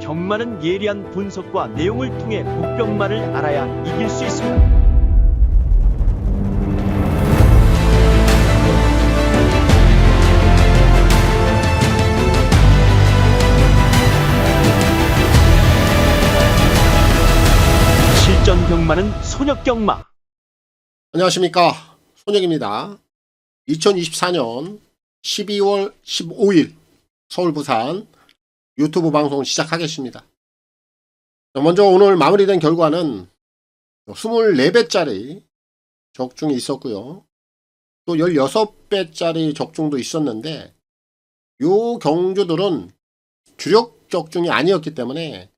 경마는 예리한 분석과 내용을 통해 복병마를 알아야 이길 수 있습니다. 실전 경마는 손역 경마. 안녕하십니까, 손혁입니다. 2024년 12월 15일 서울 부산 유튜브 방송 시작하겠습니다. 먼저 오늘 마무리된 결과는 24배짜리 적중이 있었고요. 또 16배짜리 적중도 있었는데 요 경주들은 주력 적중이 아니었기 때문에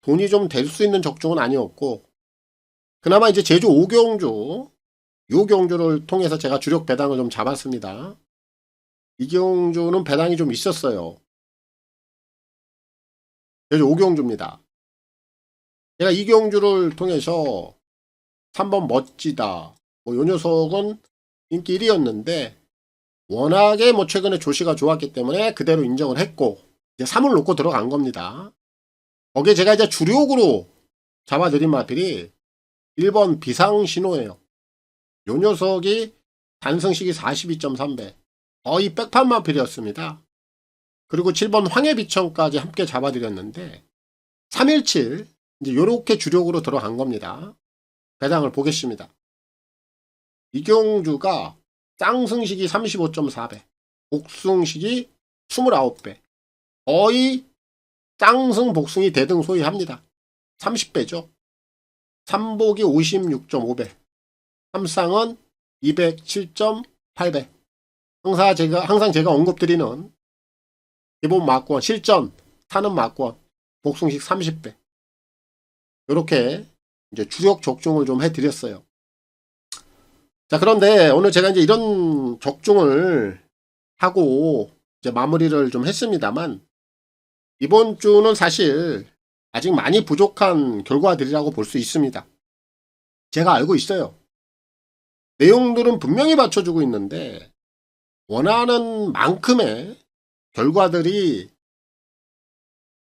돈이 좀 될 수 있는 적중은 아니었고, 그나마 이제 제주 5경주, 요 경주를 통해서 제가 주력 배당을 좀 잡았습니다. 이 경주는 배당이 좀 있었어요. 제주 5경주입니다. 제가 이 경주를 통해서 3번 멋지다, 요 녀석은 인기 1위였는데 워낙에 최근에 조시가 좋았기 때문에 그대로 인정을 했고, 이제 3을 놓고 들어간 겁니다. 거기에 제가 이제 주력으로 잡아드린 마필이 1번 비상신호예요. 요 녀석이 단승식이 42.3배, 거의 백판 마필이었습니다. 그리고 7번 황해비천까지 함께 잡아드렸는데 317, 이제 요렇게 주력으로 들어간 겁니다. 배당을 보겠습니다. 이경주가 쌍승식이 35.4배, 복승식이 29배, 거의 쌍승 복승이 대등 소위 합니다. 30배죠. 삼복이 56.5배, 삼쌍은 207.8배. 항상 제가 언급드리는 기본 막권, 실전, 타는 막권, 복승식 30배. 이렇게 이제 주력 적중을 좀 해드렸어요. 자, 그런데 오늘 제가 이제 이런 적중을 하고 이제 마무리를 좀 했습니다만, 이번 주는 사실 아직 많이 부족한 결과들이라고 볼 수 있습니다. 제가 알고 있어요. 내용들은 분명히 받쳐주고 있는데 원하는 만큼의 결과들이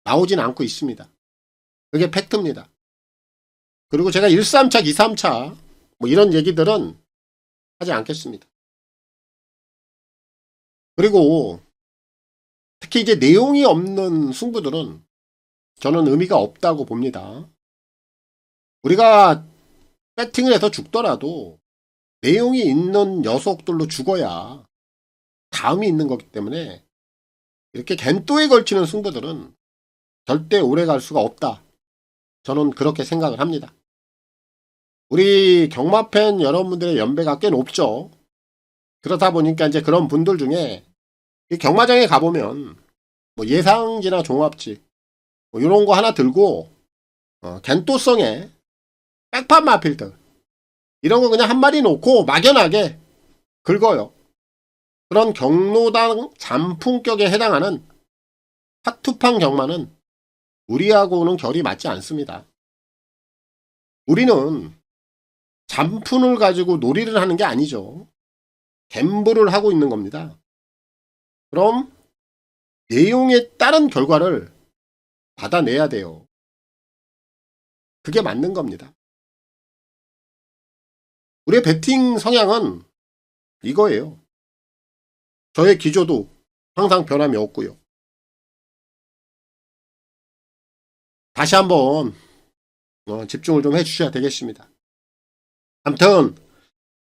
나오진 않고 있습니다. 그게 팩트입니다. 그리고 제가 1, 3차, 2, 3차 이런 얘기들은 하지 않겠습니다. 그리고 특히 이제 내용이 없는 승부들은 저는 의미가 없다고 봅니다. 우리가 배팅을 해서 죽더라도 내용이 있는 녀석들로 죽어야 다음이 있는 거기 때문에 이렇게 겐또에 걸치는 승부들은 절대 오래 갈 수가 없다. 저는 그렇게 생각을 합니다. 우리 경마팬 여러분들의 연배가 꽤 높죠. 그러다 보니까 이제 그런 분들 중에 이 경마장에 가보면 예상지나 종합지 이런 거 하나 들고 겐또성의 백판 마필들 이런 거 그냥 한 마리 놓고 막연하게 긁어요. 그런 경로당 잔품격에 해당하는 핫투판 경마는 우리하고는 결이 맞지 않습니다. 우리는 잔푼을 가지고 놀이를 하는 게 아니죠. 갬블을 하고 있는 겁니다. 그럼 내용에 따른 결과를 받아내야 돼요. 그게 맞는 겁니다. 우리의 배팅 성향은 이거예요. 저의 기조도 항상 변함이 없고요. 다시 한번 집중을 좀 해주셔야 되겠습니다. 아무튼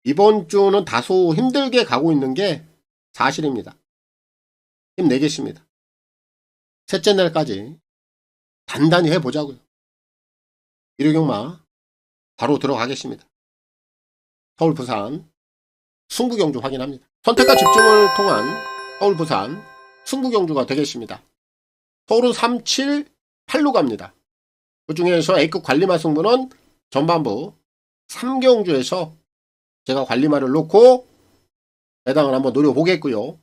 이번 주는 다소 힘들게 가고 있는 게 사실입니다. 힘내겠습니다. 셋째 날까지 단단히 해보자고요. 일요경마 바로 들어가겠습니다. 서울 부산 승부경주 확인합니다. 선택과 집중을 통한 서울 부산 승부경주가 되겠습니다. 서울은 3, 7, 8로 갑니다. 그 중에서 A급 관리마 승부는 전반부 3경주에서 제가 관리마를 놓고 배당을 한번 노려보겠고요.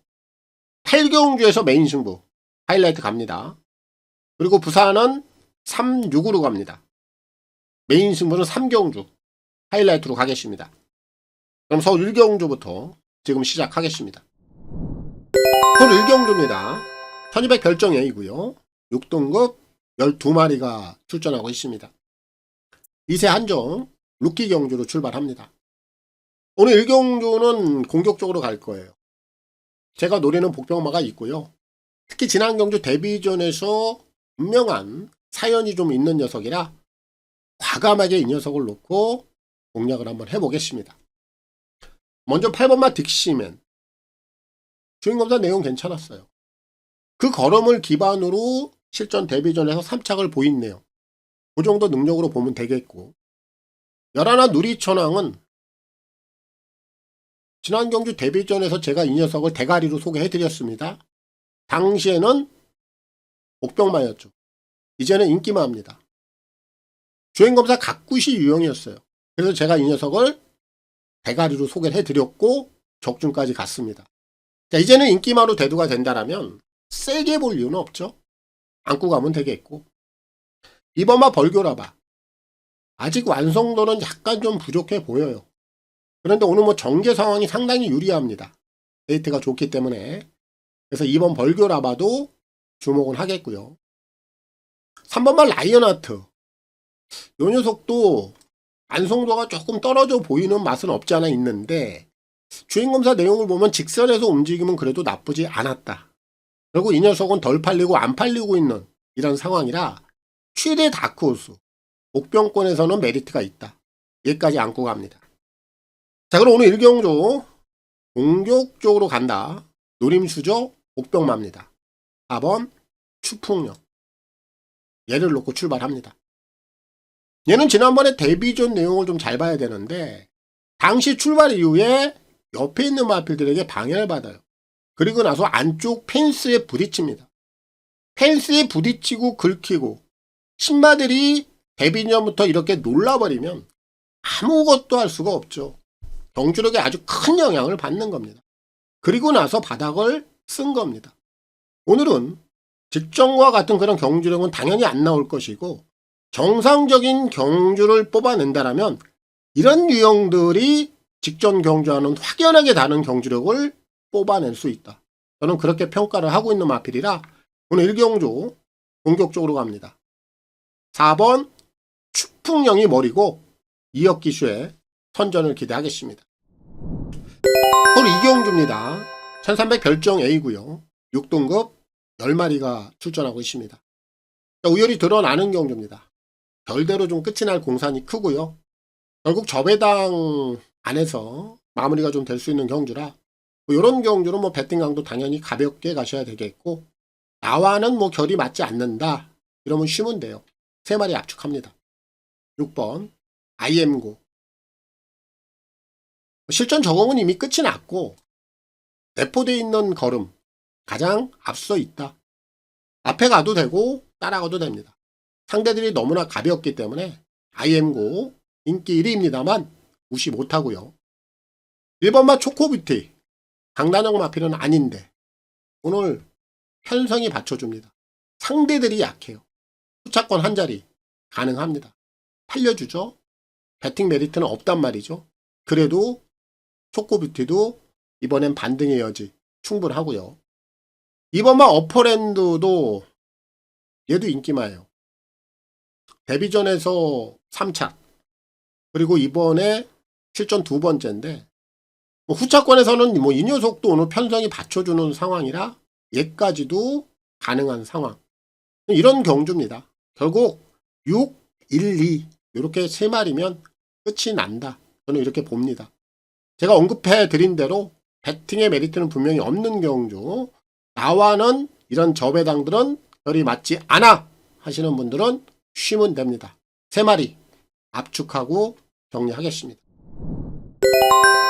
8경주에서 메인 승부 하이라이트 갑니다. 그리고 부산은 3, 6으로 갑니다. 메인 승부는 3경주 하이라이트로 가겠습니다. 그럼 서울 1경주부터 지금 시작하겠습니다. 서울 1경주입니다. 1200 결정 A고요. 6등급 12마리가 출전하고 있습니다. 2세 한정 루키 경주로 출발합니다. 오늘 1경주는 공격적으로 갈 거예요. 제가 노리는 복병마가 있고요. 특히 지난 경주 데뷔전에서 분명한 사연이 좀 있는 녀석이라 과감하게 이 녀석을 놓고 공략을 한번 해보겠습니다. 먼저 8번마 딕시맨. 주행검사 내용 괜찮았어요. 그 걸음을 기반으로 실전 데뷔전에서 3착을 보인네요. 그 정도 능력으로 보면 되겠고, 11화 누리천왕은 지난 경주 데뷔전에서 제가 이 녀석을 대가리로 소개해드렸습니다. 당시에는 복병마였죠. 이제는 인기마입니다. 주행검사 각굿이 유형이었어요. 그래서 제가 이 녀석을 대가리로 소개를 해드렸고 적중까지 갔습니다. 자, 이제는 인기마로 대두가 된다라면 세게 볼 이유는 없죠. 안고 가면 되겠고, 이번마 벌교라바 아직 완성도는 약간 좀 부족해 보여요. 그런데 오늘 뭐 전개 상황이 상당히 유리합니다. 데이트가 좋기 때문에. 그래서 2번 벌교라바도 주목은 하겠고요. 3번마 라이언하트. 이 녀석도 완성도가 조금 떨어져 보이는 맛은 없지 않아 있는데, 주행검사 내용을 보면 직선에서 움직이면 그래도 나쁘지 않았다. 그리고 이 녀석은 덜 팔리고 안 팔리고 있는 이런 상황이라 최대 다크호스, 복병권에서는 메리트가 있다. 얘까지 안고 갑니다. 자, 그럼 오늘 1경주 공격적으로 간다. 노림수저 복병마입니다. 4번 추풍령. 얘를 놓고 출발합니다. 얘는 지난번에 데뷔전 내용을 좀 잘 봐야 되는데, 당시 출발 이후에 옆에 있는 마필들에게 방해를 받아요. 그리고 나서 안쪽 펜스에 부딪힙니다. 펜스에 부딪히고 긁히고 신마들이 데뷔전부터 이렇게 놀라버리면 아무것도 할 수가 없죠. 경주력에 아주 큰 영향을 받는 겁니다. 그리고 나서 바닥을 쓴 겁니다. 오늘은 직전과 같은 그런 경주력은 당연히 안 나올 것이고, 정상적인 경주를 뽑아낸다라면 이런 유형들이 직전 경주와는 확연하게 다른 경주력을 뽑아낼 수 있다. 저는 그렇게 평가를 하고 있는 마필이라 오늘 1경주 공격적으로 갑니다. 4번 추풍령이 머리고 2억 기수의 선전을 기대하겠습니다. 오늘 2경주입니다. 1300 별정 A고요. 6등급 10마리가 출전하고 있습니다. 우열이 드러나는 경주입니다. 별대로 좀 끝이 날 공산이 크고요. 결국 저배당 안에서 마무리가 좀 될 수 있는 경주라, 이런 경주는 뭐 배팅 강도 당연히 가볍게 가셔야 되겠고, 나와는 뭐 결이 맞지 않는다 이러면 쉬면 돼요. 3마리 압축합니다. 6번 IM고. 실전 적응은 이미 끝이 났고 내포되어 있는 걸음 가장 앞서 있다. 앞에 가도 되고 따라가도 됩니다. 상대들이 너무나 가볍기 때문에 IM고 인기 1위입니다만 무시 못하고요. 1번마 초코뷰티. 강단형 마필은 아닌데 오늘 편성이 받쳐줍니다. 상대들이 약해요. 후차권 한 자리 가능합니다. 팔려주죠. 배팅 메리트는 없단 말이죠. 그래도 초코뷰티도 이번엔 반등의 여지 충분하고요. 2번마 어퍼랜드도 얘도 인기마예요. 데뷔전에서 3착, 그리고 이번에 실전 2번째인데, 후차권에서는 뭐 이 녀석도 오늘 편성이 받쳐주는 상황이라 얘까지도 가능한 상황. 이런 경주입니다. 결국 6, 1, 2 이렇게 3마리면 끝이 난다. 저는 이렇게 봅니다. 제가 언급해 드린 대로 배팅의 메리트는 분명히 없는 경주, 나와는 이런 저배당들은 결이 맞지 않아 하시는 분들은 쉬면 됩니다. 3마리 압축하고 정리하겠습니다.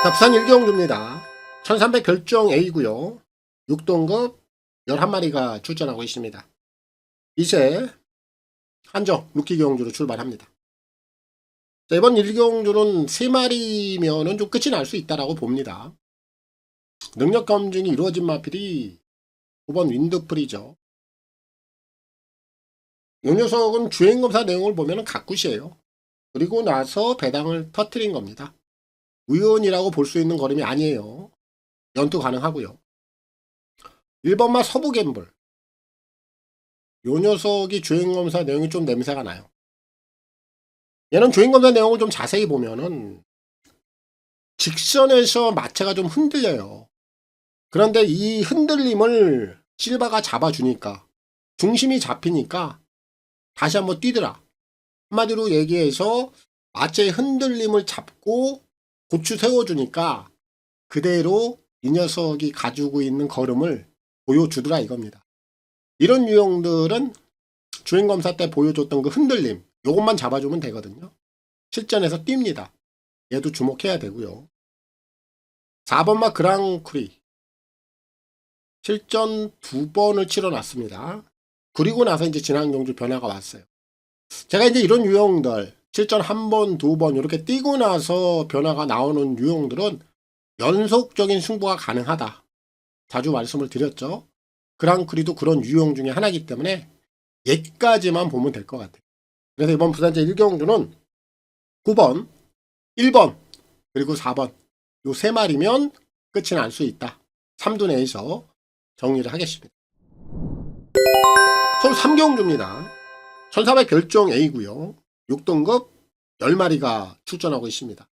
자, 부산 1경주입니다. 1300 별정 A고요. 6등급 11마리가 출전하고 있습니다. 이제 한정 루키 경주로 출발합니다. 자, 이번 1경주는 3마리면은 좀 끝이 날 수 있다라고 봅니다. 능력 검증이 이루어진 마필이 9번 윈드프리죠. 이 녀석은 주행검사 내용을 보면 각굿이에요. 그리고 나서 배당을 터트린 겁니다. 우연이라고 볼 수 있는 걸음이 아니에요. 연투 가능하고요. 1번마 서부갬블. 요 녀석이 주행검사 내용이 좀 냄새가 나요. 얘는 주행검사 내용을 좀 자세히 보면은 직선에서 마체가 좀 흔들려요. 그런데 이 흔들림을 실바가 잡아주니까 중심이 잡히니까 다시 한번 뛰더라. 한마디로 얘기해서 마체의 흔들림을 잡고 고추 세워주니까 그대로 이 녀석이 가지고 있는 걸음을 보여주더라 이겁니다. 이런 유형들은 주행검사 때 보여줬던 그 흔들림 요것만 잡아주면 되거든요. 실전에서 뜁니다. 얘도 주목해야 되고요. 4번마 그랑크리 실전 2번을 치러놨습니다. 그리고 나서 이제 지난 경주 변화가 왔어요. 제가 이제 이런 유형들 실전 1번, 2번 이렇게 뛰고 나서 변화가 나오는 유형들은 연속적인 승부가 가능하다. 자주 말씀을 드렸죠. 그랑크리도 그런 유형 중에 하나이기 때문에 얘까지만 보면 될 것 같아요. 그래서 이번 부산제 1경주는 9번, 1번, 그리고 4번 요 3마리면 끝이 날 수 있다. 3두 내에서 정리를 하겠습니다. 총 3경주입니다. 1400 별종 A고요. 6등급 10마리가 출전하고 있습니다.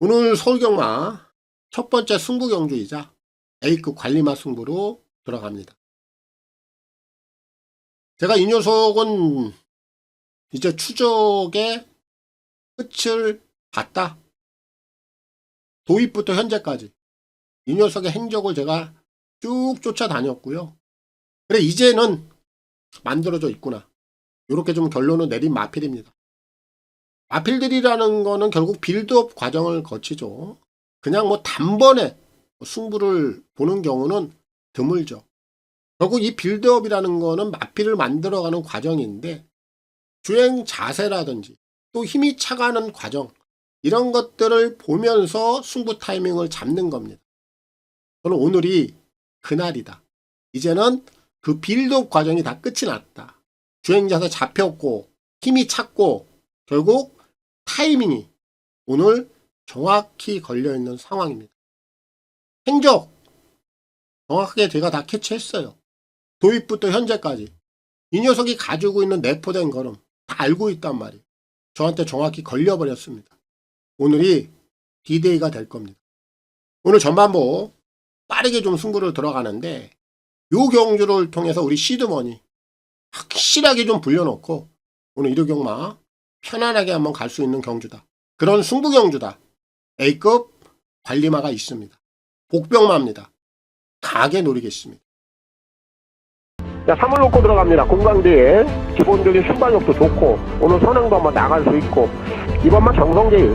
오늘 서울경마 첫 번째 승부 경주이자 A급 관리마 승부로 들어갑니다. 제가 이 녀석은 이제 추적의 끝을 봤다. 도입부터 현재까지 이 녀석의 행적을 제가 쭉 쫓아다녔고요. 그래 이제는 만들어져 있구나. 이렇게 좀 결론을 내린 마필입니다. 마필들이라는 거는 결국 빌드업 과정을 거치죠. 그냥 뭐 단번에 승부를 보는 경우는 드물죠. 결국 이 빌드업이라는 거는 마필을 만들어가는 과정인데 주행 자세라든지 또 힘이 차가는 과정 이런 것들을 보면서 승부 타이밍을 잡는 겁니다. 저는 오늘이 그날이다. 이제는 그 빌드업 과정이 다 끝이 났다. 주행 자세 잡혔고 힘이 찼고 결국 타이밍이 오늘 정확히 걸려있는 상황입니다. 행적 정확하게 제가 다 캐치했어요. 도입부터 현재까지 이 녀석이 가지고 있는 내포된 걸음 다 알고 있단 말이에요. 저한테 정확히 걸려버렸습니다. 오늘이 D-Day가 될 겁니다. 오늘 전반부 빠르게 좀 승부를 들어가는데 요 경주를 통해서 우리 시드머니 확실하게 좀 불려놓고 오늘 일요경마 편안하게 한번 갈 수 있는 경주다. 그런 승부 경주다. A급 관리마가 있습니다. 복병마입니다. 강하게 노리겠습니다. 자, 3을 놓고 들어갑니다. 공강대에 기본적인 순발력도 좋고 오늘 선행도 한번 나갈 수 있고 이번만 정성제일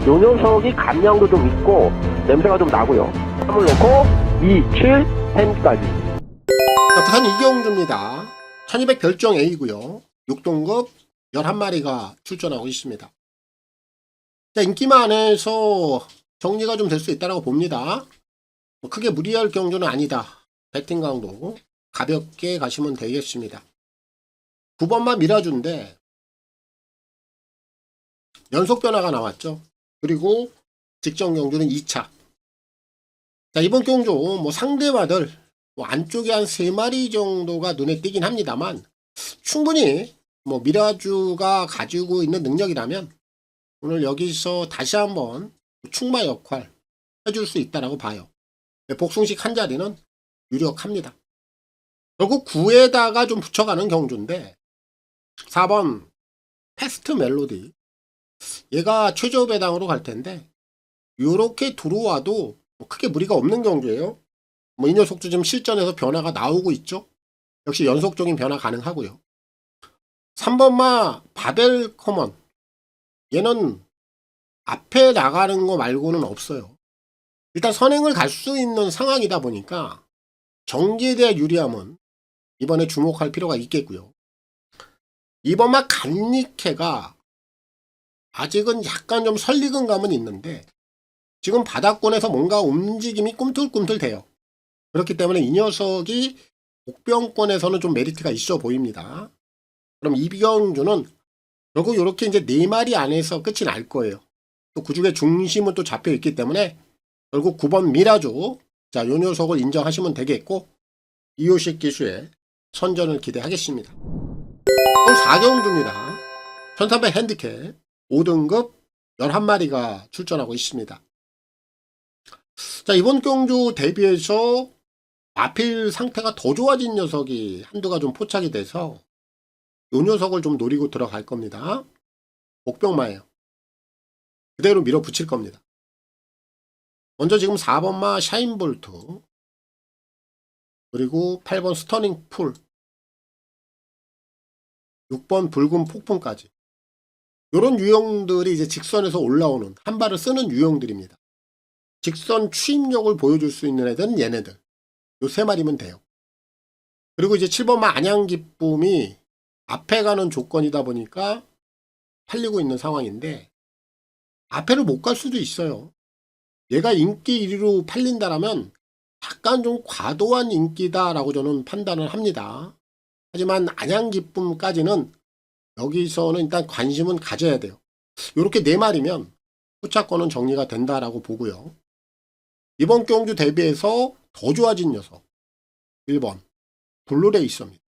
요 녀석이 감량도 좀 있고 냄새가 좀 나고요. 3을 놓고 2, 7, 10까지. 자, 부산 이경주입니다. 1200 별종 A고요. 6등급 11마리가 출전하고 있습니다. 자, 인기마 안에서 정리가 좀 될 수 있다고 봅니다. 뭐 크게 무리할 경주는 아니다. 배팅 강도 가볍게 가시면 되겠습니다. 9번만 미라주인데 연속 변화가 나왔죠. 그리고 직전 경주는 2차. 자, 이번 경주 뭐 상대마들 뭐 안쪽에 한 3마리 정도가 눈에 띄긴 합니다만 충분히 뭐 미라주가 가지고 있는 능력이라면 오늘 여기서 다시 한번 충마 역할 해줄 수 있다라고 봐요. 복숭식 한 자리는 유력합니다. 결국 9에다가 좀 붙여가는 경주인데 4번 패스트 멜로디 얘가 최저 배당으로 갈 텐데 요렇게 들어와도 뭐 크게 무리가 없는 경주예요. 뭐 이 녀석도 지금 실전에서 변화가 나오고 있죠. 역시 연속적인 변화 가능하고요. 3번마 바벨 커먼 얘는 앞에 나가는 거 말고는 없어요. 일단 선행을 갈 수 있는 상황이다 보니까 정지에 대한 유리함은 이번에 주목할 필요가 있겠고요. 2번마 간니케가 아직은 약간 좀 설리근 감은 있는데 지금 바닥권에서 뭔가 움직임이 꿈틀꿈틀 돼요. 그렇기 때문에 이 녀석이 복병권에서는 좀 메리트가 있어 보입니다. 그럼 이경주는 결국 이렇게 이제 4마리 안에서 끝이 날 거예요. 또 그 중에 중심은 또 잡혀 있기 때문에 결국 9번 미라주 자, 요 녀석을 인정하시면 되겠고 이호식 기수의 선전을 기대하겠습니다. 오늘 4경주입니다. 1300 핸디캡 5등급 11마리가 출전하고 있습니다. 자, 이번 경주 대비해서 마필 상태가 더 좋아진 녀석이 한두가 좀 포착이 돼서 이 녀석을 좀 노리고 들어갈 겁니다. 복병마예요. 그대로 밀어붙일 겁니다. 먼저 지금 4번마 샤인볼트, 그리고 8번 스터닝 풀, 6번 붉은 폭풍까지 이런 유형들이 이제 직선에서 올라오는 한 발을 쓰는 유형들입니다. 직선 추임력을 보여줄 수 있는 애들은 얘네들 요 3마리면 돼요. 그리고 이제 7번마 안양기쁨이 앞에 가는 조건이다 보니까 팔리고 있는 상황인데 앞에를 못 갈 수도 있어요. 얘가 인기 1위로 팔린다라면 약간 좀 과도한 인기다라고 저는 판단을 합니다. 하지만 안양기쁨까지는 여기서는 일단 관심은 가져야 돼요. 이렇게 4마리면 포착권은 정리가 된다라고 보고요. 이번 경주 대비해서 더 좋아진 녀석 1번 블루레이서입니다.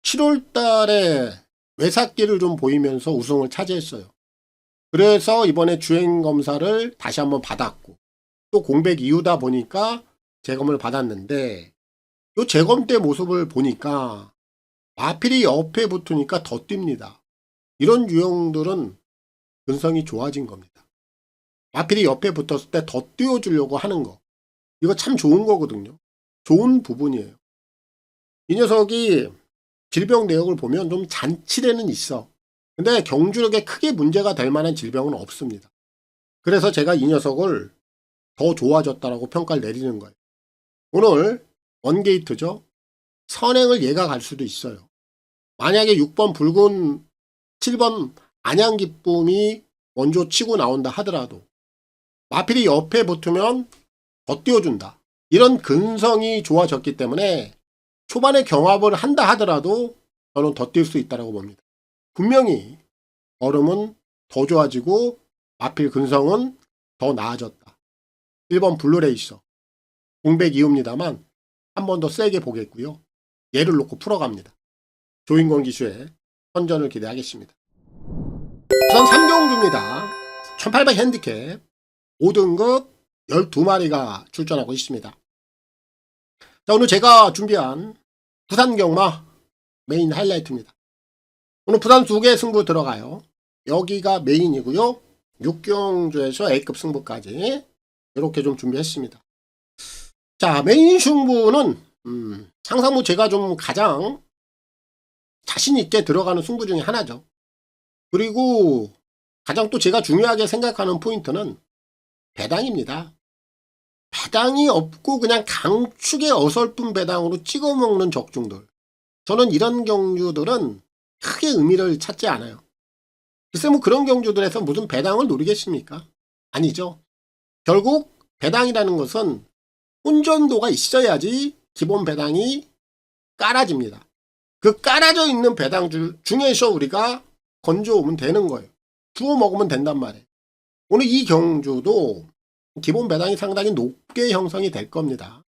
7월달에 외삭기를 좀 보이면서 우승을 차지했어요. 그래서 이번에 주행검사를 다시 한번 받았고 또 공백 이후다 보니까 재검을 받았는데 이 재검 때 모습을 보니까 마필이 옆에 붙으니까 더 뜁니다. 이런 유형들은 근성이 좋아진 겁니다. 마필이 옆에 붙었을 때 더 띄워주려고 하는 거, 이거 참 좋은 거거든요. 좋은 부분이에요. 이 녀석이 질병 내역을 보면 좀 잔치래는 있어. 근데 경주력에 크게 문제가 될 만한 질병은 없습니다. 그래서 제가 이 녀석을 더 좋아졌다라고 평가를 내리는 거예요. 오늘 원게이트죠. 선행을 얘가 갈 수도 있어요. 만약에 6번 붉은 7번 안양기쁨이 먼저 치고 나온다 하더라도 마필이 옆에 붙으면 더 띄워준다. 이런 근성이 좋아졌기 때문에 초반에 경합을 한다 하더라도 저는 더 뛸 수 있다고 봅니다. 분명히 얼음은 더 좋아지고 마필 근성은 더 나아졌다. 1번 블루레이서 공백 이후입니다만 한 번 더 세게 보겠고요. 얘를 놓고 풀어갑니다. 조인권 기수의 선전을 기대하겠습니다. 우선 3경주입니다. 1800 핸디캡 5등급 12마리가 출전하고 있습니다. 자, 오늘 제가 준비한 부산경마 메인 하이라이트입니다. 오늘 부산 2개 승부 들어가요. 여기가 메인이고요. 6경주에서 A급 승부까지 이렇게 좀 준비했습니다. 자, 메인 승부는 항상 뭐 제가 좀 가장 자신 있게 들어가는 승부 중에 하나죠. 그리고 가장 또 제가 중요하게 생각하는 포인트는 배당입니다. 배당이 없고 그냥 강축의 어설픈 배당으로 찍어먹는 적중들. 저는 이런 경주들은 크게 의미를 찾지 않아요. 글쎄 뭐 그런 경주들에서 무슨 배당을 노리겠습니까? 아니죠. 결국 배당이라는 것은 혼전도가 있어야지 기본 배당이 깔아집니다. 그 깔아져 있는 배당 중에서 우리가 건져오면 되는 거예요. 주워 먹으면 된단 말이에요. 오늘 이 경주도 기본 배당이 상당히 높게 형성이 될 겁니다.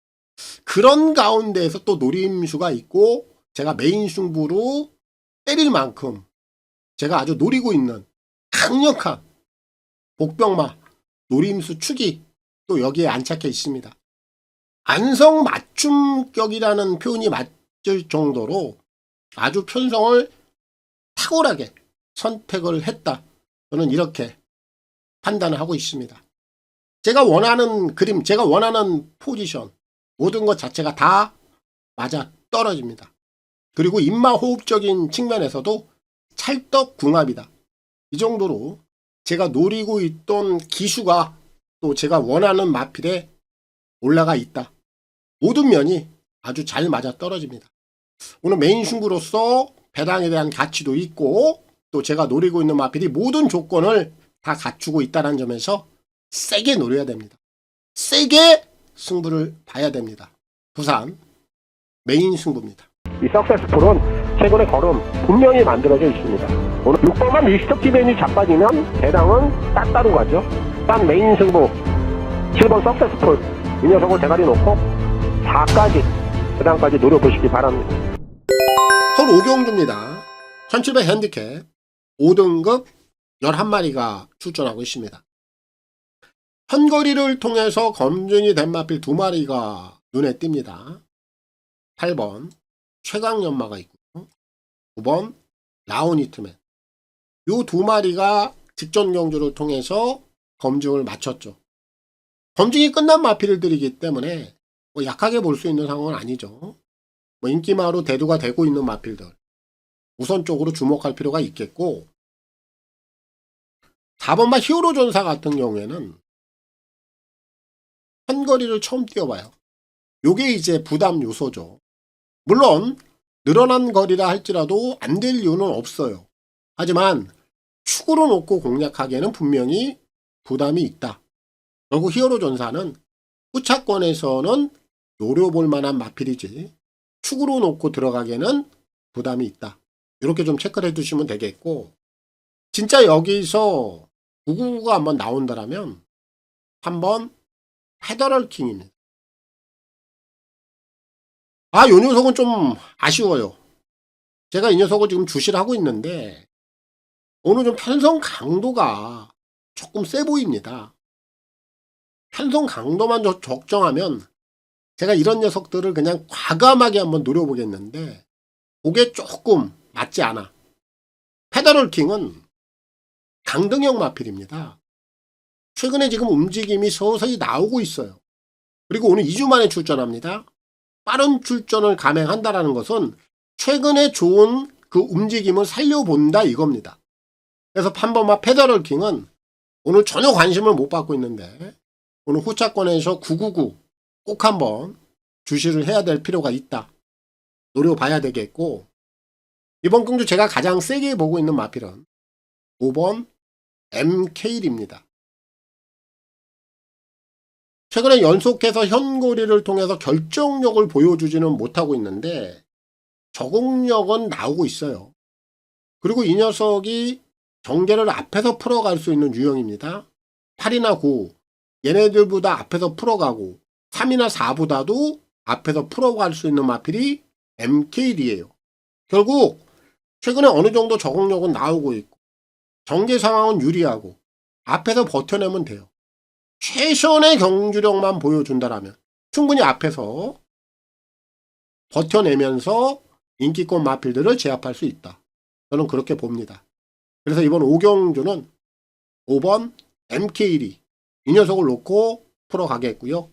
그런 가운데에서 또 노림수가 있고 제가 메인 승부로 때릴 만큼 제가 아주 노리고 있는 강력한 복병마 노림수 축이 또 여기에 안착해 있습니다. 안성 맞춤격이라는 표현이 맞을 정도로 아주 편성을 탁월하게 선택을 했다. 저는 이렇게 판단을 하고 있습니다. 제가 원하는 그림, 제가 원하는 포지션, 모든 것 자체가 다 맞아 떨어집니다. 그리고 인마호흡적인 측면에서도 찰떡궁합이다. 이 정도로 제가 노리고 있던 기수가 또 제가 원하는 마필에 올라가 있다. 모든 면이 아주 잘 맞아 떨어집니다. 오늘 메인 승부로서 배당에 대한 가치도 있고 또 제가 노리고 있는 마필이 모든 조건을 다 갖추고 있다는 점에서 세게 노려야 됩니다. 세게 승부를 봐야 됩니다. 부산 메인 승부입니다. 이 석세스풀은 최근에 걸음 분명히 만들어져 있습니다. 오늘 6번만 미스터 기벤이 자빠지면 배당은 따따로 가죠. 딴 메인 승부 7번 석세스풀 이 녀석을 대가리 놓고 4까지 그 다음까지 노려보시기 바랍니다. 선 5경주입니다. 1700 핸디캡 5등급 11마리가 출전하고 있습니다. 현거리를 통해서 검증이 된 마필 2마리가 눈에 띕니다. 8번 최강연마가 있고요. 9번 라오니트맨. 요 2마리가 직전 경주를 통해서 검증을 마쳤죠. 검증이 끝난 마필들이기 때문에 뭐 약하게 볼 수 있는 상황은 아니죠. 뭐 인기마로 대두가 되고 있는 마필들 우선적으로 주목할 필요가 있겠고, 4번마 히어로 전사 같은 경우에는 현거리를 처음 뛰어봐요. 요게 이제 부담 요소죠. 물론 늘어난 거리라 할지라도 안 될 이유는 없어요. 하지만 축으로 놓고 공략하기에는 분명히 부담이 있다. 결국 히어로 전사는 후차권에서는 노려볼 만한 마필이지 축으로 놓고 들어가기에는 부담이 있다. 이렇게 좀 체크를 해두시면 되겠고, 진짜 여기서 999가 한번 나온다라면 3번 페더럴 킹입니다. 요 녀석은 좀 아쉬워요. 제가 이 녀석을 지금 주시를 하고 있는데 오늘 좀 편성 강도가 조금 세 보입니다. 편성 강도만 적정하면 제가 이런 녀석들을 그냥 과감하게 한번 노려보겠는데 그게 조금 맞지 않아. 페더럴 킹은 강등형 마필입니다. 최근에 지금 움직임이 서서히 나오고 있어요. 그리고 오늘 2주 만에 출전합니다. 빠른 출전을 감행한다라는 것은 최근에 좋은 그 움직임을 살려본다 이겁니다. 그래서 판버마 페더럴 킹은 오늘 전혀 관심을 못 받고 있는데 오늘 후차권에서 999 꼭 한번 주시를 해야 될 필요가 있다. 노려봐야 되겠고, 이번 경주 제가 가장 세게 보고 있는 마필은 5번 MK입니다. 최근에 연속해서 현거리를 통해서 결정력을 보여주지는 못하고 있는데 적응력은 나오고 있어요. 그리고 이 녀석이 경계를 앞에서 풀어갈 수 있는 유형입니다. 8이나 9 얘네들보다 앞에서 풀어가고 3이나 4보다도 앞에서 풀어갈 수 있는 마필이 MK이에요. 결국 최근에 어느 정도 적응력은 나오고 있고 경계 상황은 유리하고 앞에서 버텨내면 돼요. 최선의 경주력만 보여준다라면 충분히 앞에서 버텨내면서 인기권 마필들을 제압할 수 있다. 저는 그렇게 봅니다. 그래서 이번 5경주는 5번 MK1이 이 녀석을 놓고 풀어가겠고요.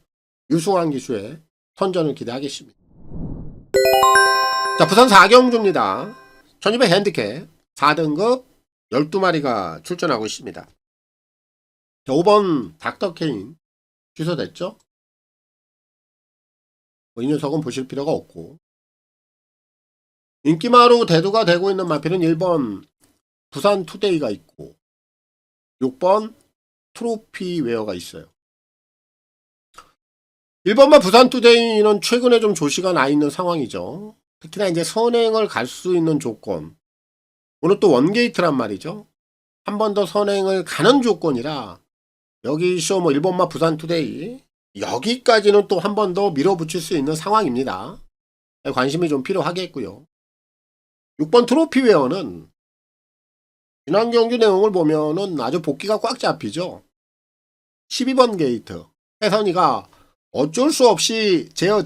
유승환 기수의 선전을 기대하겠습니다. 자, 부산 4경주입니다. 1200 핸디캡 4등급 12마리가 출전하고 있습니다. 자, 5번 닥터 케인 취소됐죠? 이 녀석은 보실 필요가 없고, 인기마로 대두가 되고 있는 마필은 1번 부산 투데이가 있고 6번 트로피 웨어가 있어요. 1번만 부산 투데이는 최근에 좀 조시가 나 있는 상황이죠. 특히나 이제 선행을 갈 수 있는 조건, 오늘 또 원게이트란 말이죠. 한 번 더 선행을 가는 조건이라 여기서 뭐 1번만 부산 투데이 여기까지는 또 한 번 더 밀어붙일 수 있는 상황입니다. 관심이 좀 필요하겠고요. 6번 트로피 웨어는 지난 경주 내용을 보면은 아주 복귀가 꽉 잡히죠. 12번 게이트 혜선이가 어쩔 수 없이 제어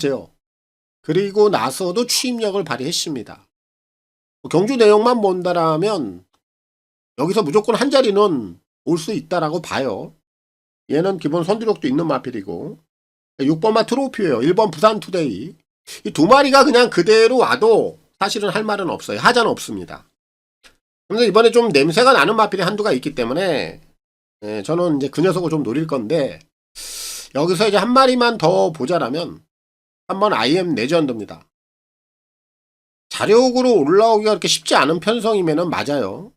그리고 나서도 추임력을 발휘했습니다. 경주 내용만 본다라면 여기서 무조건 한 자리는 올 수 있다라고 봐요. 얘는 기본 선두력도 있는 마필이고 6번만 트로피예요. 1번 부산 투데이. 이 두 마리가 그냥 그대로 와도 사실은 할 말은 없어요. 하자는 없습니다. 그런데 이번에 좀 냄새가 나는 마필이 한두가 있기 때문에 저는 이제 그 녀석을 좀 노릴 건데, 여기서 이제 한 마리만 더 보자라면 한번 IM 레전드입니다. 자력으로 올라오기가 그렇게 쉽지 않은 편성이면은 맞아요.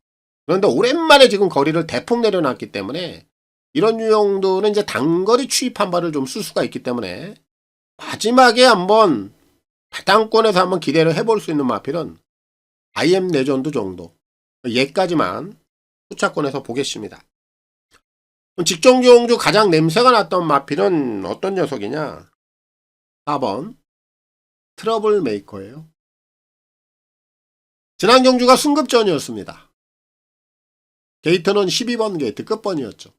그런데 오랜만에 지금 거리를 대폭 내려놨기 때문에 이런 유형들은 이제 단거리 추입 한 발을 좀 쓸 수가 있기 때문에 마지막에 한번 바탕권에서 한번 기대를 해볼 수 있는 마필은 IM 레전드 정도. 얘까지만 후차권에서 보겠습니다. 직전 경주 가장 냄새가 났던 마필은 어떤 녀석이냐? 4번 트러블 메이커예요. 지난 경주가 승급전이었습니다. 게이트는 12번 게이트 끝번이었죠.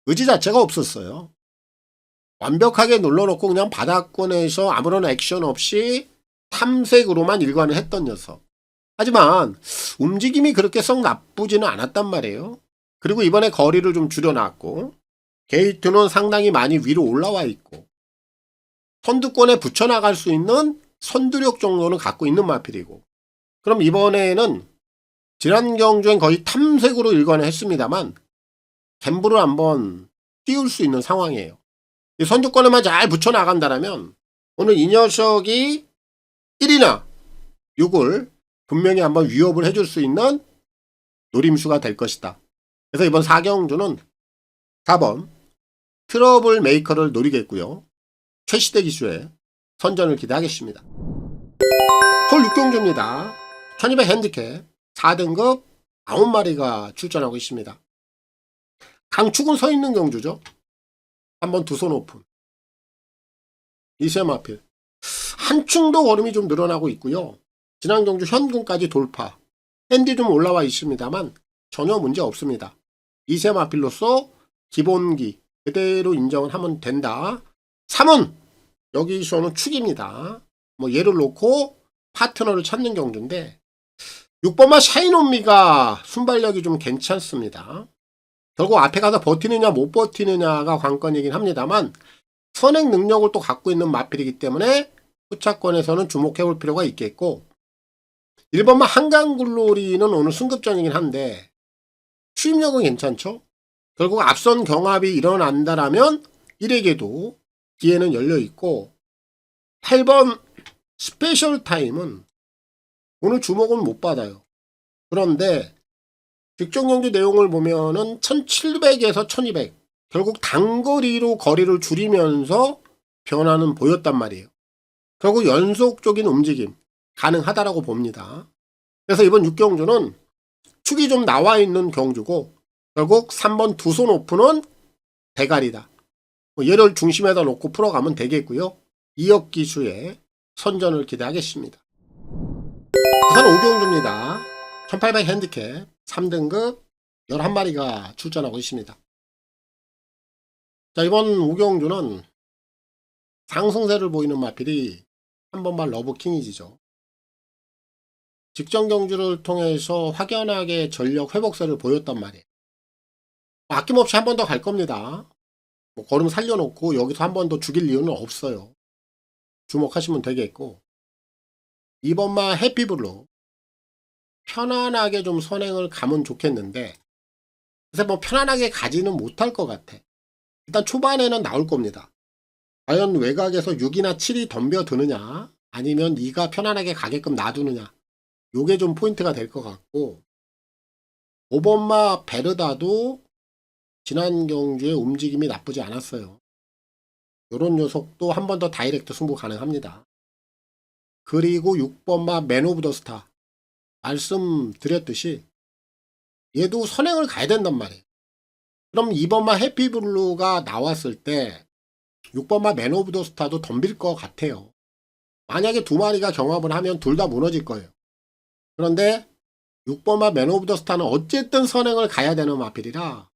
의지 자체가 없었어요. 완벽하게 눌러놓고 그냥 바닥권에서 아무런 액션 없이 탐색으로만 일관을 했던 녀석. 하지만 움직임이 그렇게 썩 나쁘지는 않았단 말이에요. 그리고 이번에 거리를 좀 줄여놨고 게이트는 상당히 많이 위로 올라와 있고 선두권에 붙여나갈 수 있는 선두력 정도는 갖고 있는 마필이고, 그럼 이번에는 지난 경주엔 거의 탐색으로 일관을 했습니다만 갬블을 한번 띄울 수 있는 상황이에요. 이 선두권에만 잘 붙여나간다면 오늘 이 녀석이 1이나 6을 분명히 한번 위협을 해줄 수 있는 노림수가 될 것이다. 그래서 이번 4경주는 4번 트러블 메이커를 노리겠고요. 최시대 기수의 선전을 기대하겠습니다. 홀 6경주입니다. 1200 핸디캡 4등급 9마리가 출전하고 있습니다. 강축은 서 있는 경주죠. 한번 두 손 오픈. 이셈 마필. 한층도 걸음이 좀 늘어나고 있고요. 지난 경주 현금까지 돌파. 핸디 좀 올라와 있습니다만 전혀 문제 없습니다. 이셈 마필로서 기본기 그대로 인정을 하면 된다. 3은 여기서는 축입니다. 뭐 얘를 놓고 파트너를 찾는 경주인데 6번마 샤이논미가 순발력이 좀 괜찮습니다. 결국 앞에 가서 버티느냐 못 버티느냐가 관건이긴 합니다만 선행 능력을 또 갖고 있는 마필이기 때문에 후차권에서는 주목해 볼 필요가 있겠고, 1번마 한강굴놀이는 오늘 승급전이긴 한데 추임력은 괜찮죠. 결국 앞선 경합이 일어난다라면 1에게도 기회는 열려있고, 8번 스페셜 타임은 오늘 주목은 못 받아요. 그런데 직전 경주 내용을 보면은 1700에서 1200 결국 단거리로 거리를 줄이면서 변화는 보였단 말이에요. 결국 연속적인 움직임 가능하다라고 봅니다. 그래서 이번 6경주는 축이 좀 나와 있는 경주고 결국 3번 두 손 오픈은 대가리다. 얘를 중심에다 놓고 풀어가면 되겠고요. 2억 기수의 선전을 기대하겠습니다. 부산 5경주입니다. 1800 핸디캡 3등급 11마리가 출전하고 있습니다. 자, 이번 5경주는 상승세를 보이는 마필이 한 번만 러브킹이지죠. 직전 경주를 통해서 확연하게 전력 회복세를 보였단 말이에요. 아낌없이 한 번 더 갈 겁니다. 뭐 걸음 살려놓고 여기서 한 번 더 죽일 이유는 없어요. 주목하시면 되겠고, 2번마 해피블루 편안하게 좀 선행을 가면 좋겠는데 그래서 뭐 편안하게 가지는 못할 것 같아. 일단 초반에는 나올 겁니다. 과연 외곽에서 6이나 7이 덤벼드느냐 아니면 2가 편안하게 가게끔 놔두느냐, 요게 좀 포인트가 될 것 같고, 5번마 베르다도 지난 경주의 움직임이 나쁘지 않았어요. 요런 녀석도 한 번 더 다이렉트 승부 가능합니다. 그리고 6번마 맨 오브 더 스타 말씀드렸듯이 얘도 선행을 가야 된단 말이에요. 그럼 2번마 해피블루가 나왔을 때 6번마 맨 오브 더 스타도 덤빌 것 같아요. 만약에 두 마리가 경합을 하면 둘 다 무너질 거예요. 그런데 6번마 맨 오브 더 스타는 어쨌든 선행을 가야 되는 마필이라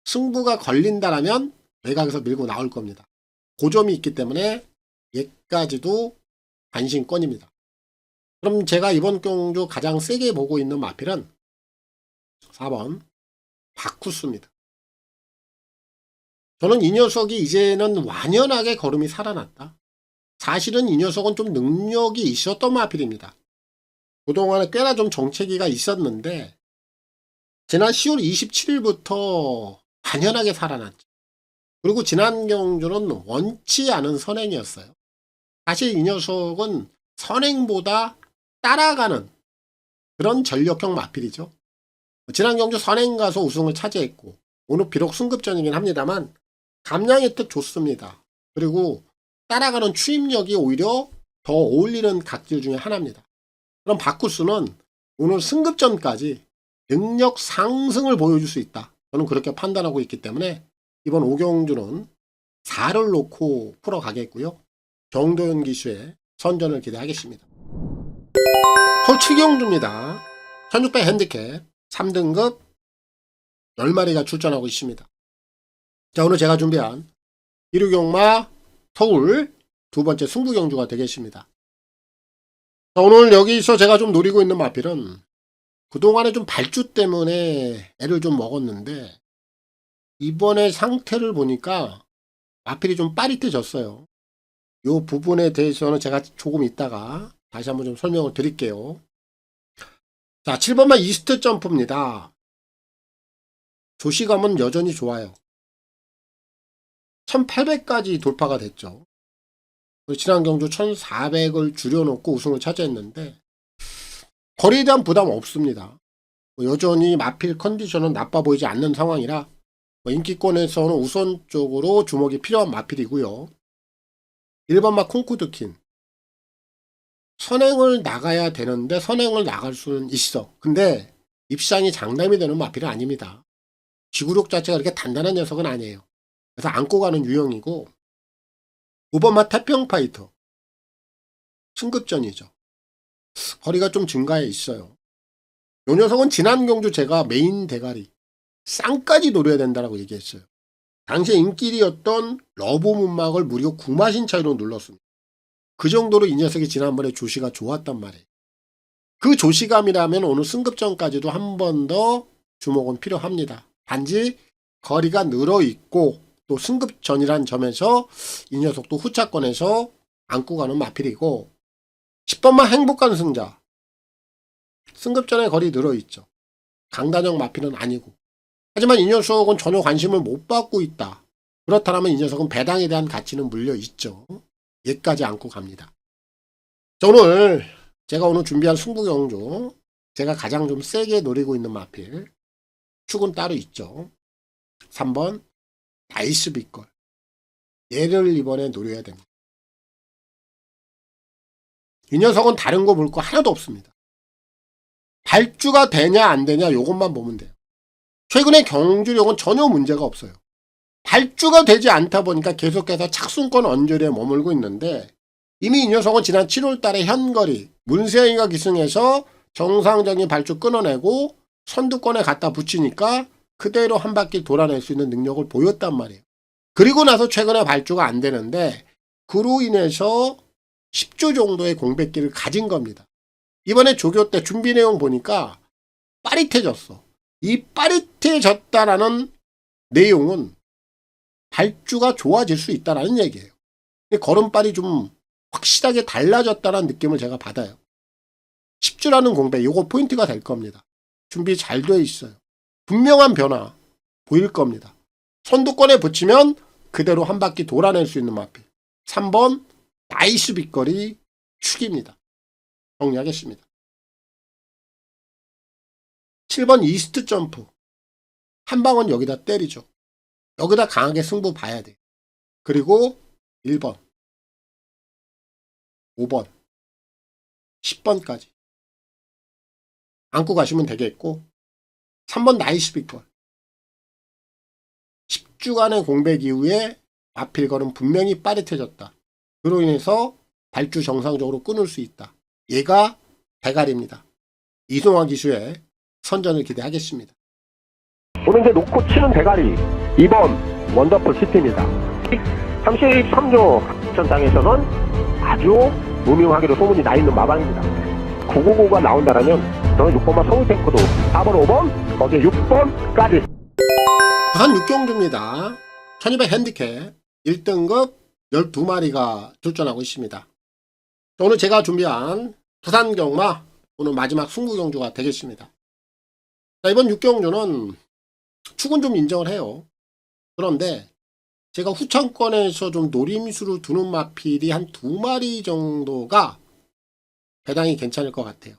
승부가 걸린다라면 외곽에서 밀고 나올 겁니다. 그 점이 있기 때문에 얘까지도 관심권입니다. 그럼 제가 이번 경주 가장 세게 보고 있는 마필은 4번 바쿠스입니다. 저는 이 녀석이 이제는 완연하게 걸음이 살아났다. 사실은 이 녀석은 좀 능력이 있었던 마필입니다. 그동안에 꽤나 좀 정체기가 있었는데 지난 10월 27일부터 완연하게 살아났죠. 그리고 지난 경주는 원치 않은 선행이었어요. 사실 이 녀석은 선행보다 따라가는 그런 전력형 마필이죠. 지난 경주 선행 가서 우승을 차지했고 오늘 비록 승급전이긴 합니다만 감량 혜택 좋습니다. 그리고 따라가는 추임력이 오히려 더 어울리는 각질 중에 하나입니다. 그럼 바쿠스는 오늘 승급전까지 능력 상승을 보여줄 수 있다. 저는 그렇게 판단하고 있기 때문에 이번 5경주는 4를 놓고 풀어가겠고요. 정도현 기수의 선전을 기대하겠습니다. 솔치경주입니다. 1600 핸디캡 3등급 10마리가 출전하고 있습니다. 자, 오늘 제가 준비한 이루경마 서울 두 번째 승부경주가 되겠습니다. 자, 오늘 여기서 제가 좀 노리고 있는 마필은 그동안에 좀 발주 때문에 애를 좀 먹었는데 이번에 상태를 보니까 마필이 좀 빠릿해졌어요. 이 부분에 대해서는 제가 조금 있다가 다시 한번 좀 설명을 드릴게요. 자, 7번만 이스트 점프입니다. 조시감은 여전히 좋아요. 1800까지 돌파가 됐죠. 지난 경주 1400을 줄여놓고 우승을 차지했는데 거리에 대한 부담 없습니다. 여전히 마필 컨디션은 나빠 보이지 않는 상황이라 인기권에서는 우선적으로 주목이 필요한 마필이고요. 1번마 콩쿠드킨 선행을 나가야 되는데 선행을 나갈 수는 있어. 근데 입상이 장담이 되는 마필은 아닙니다. 지구력 자체가 그렇게 단단한 녀석은 아니에요. 그래서 안고 가는 유형이고 5번마 태평파이터 승급전이죠. 거리가 좀 증가해 있어요. 이 녀석은 지난 경주 제가 메인 대가리 쌍까지 노려야 된다고 얘기했어요. 당시에 인기리였던 러브 문막을 무려 9마신 차이로 눌렀습니다. 그 정도로 이 녀석이 지난번에 조시가 좋았단 말이에요. 그 조시감이라면 오늘 승급전까지도 한 번 더 주목은 필요합니다. 단지 거리가 늘어있고 또 승급전이란 점에서 이 녀석도 후차권에서 안고 가는 마필이고 10번만 행복한 승자 승급전에 거리 늘어있죠. 강단형 마필은 아니고 하지만 이 녀석은 전혀 관심을 못 받고 있다. 그렇다면 이 녀석은 배당에 대한 가치는 물려있죠. 얘까지 안고 갑니다. 자, 오늘 제가 오늘 준비한 승부경주 제가 가장 좀 세게 노리고 있는 마필 축은 따로 있죠. 3번 나이스 빅걸 얘를 이번에 노려야 됩니다. 이 녀석은 다른 거 볼 거 하나도 없습니다. 발주가 되냐 안 되냐 요것만 보면 돼요. 최근에 경주력은 전혀 문제가 없어요. 발주가 되지 않다 보니까 계속해서 착순권 언저리에 머물고 있는데 이미 이 녀석은 지난 7월달에 현거리 문세영이가 기승해서 정상적인 발주 끊어내고 선두권에 갖다 붙이니까 그대로 한 바퀴 돌아낼 수 있는 능력을 보였단 말이에요. 그리고 나서 최근에 발주가 안 되는데 그로 인해서 10주 정도의 공백기를 가진 겁니다. 이번에 조교 때 준비 내용 보니까 빠릿해졌어. 이 빠릿해졌다라는 내용은 발주가 좋아질 수 있다라는 얘기예요. 걸음발이 좀 확실하게 달라졌다는 느낌을 제가 받아요. 10주라는 공백, 이거 포인트가 될 겁니다. 준비 잘 돼 있어요. 분명한 변화 보일 겁니다. 선두권에 붙이면 그대로 한 바퀴 돌아낼 수 있는 마필. 3번 나이스 빅거리 축입니다. 정리하겠습니다. 7번 이스트 점프. 한 방은 여기다 때리죠. 여기다 강하게 승부 봐야 돼. 그리고 1번, 5번, 10번까지 안고 가시면 되겠고 3번 나이스 빅걸. 10주간의 공백 이후에 마필걸은 분명히 빠릿해졌다. 그로 인해서 발주 정상적으로 끊을 수 있다. 얘가 대가리입니다. 이송환 기수의 선전을 기대하겠습니다. 오늘 이제 놓고 치는 대가리 2번 원더풀 시티입니다. 33조 전장에서는 아주 무명하게도 소문이 나 있는 마방입니다. 999가 나온다라면 저는 6번만 서울탱크도 4번 5번 거기에 6번까지 한 6경주입니다. 1200 핸디캡 1등급 12마리가 출전하고 있습니다. 오늘 제가 준비한 부산경마 오늘 마지막 승부경주가 되겠습니다. 자, 이번 6경주는 축은 좀 인정을 해요. 그런데 제가 후창권에서 좀 노림수를 두는 마필이 한 2마리 정도가 배당이 괜찮을 것 같아요.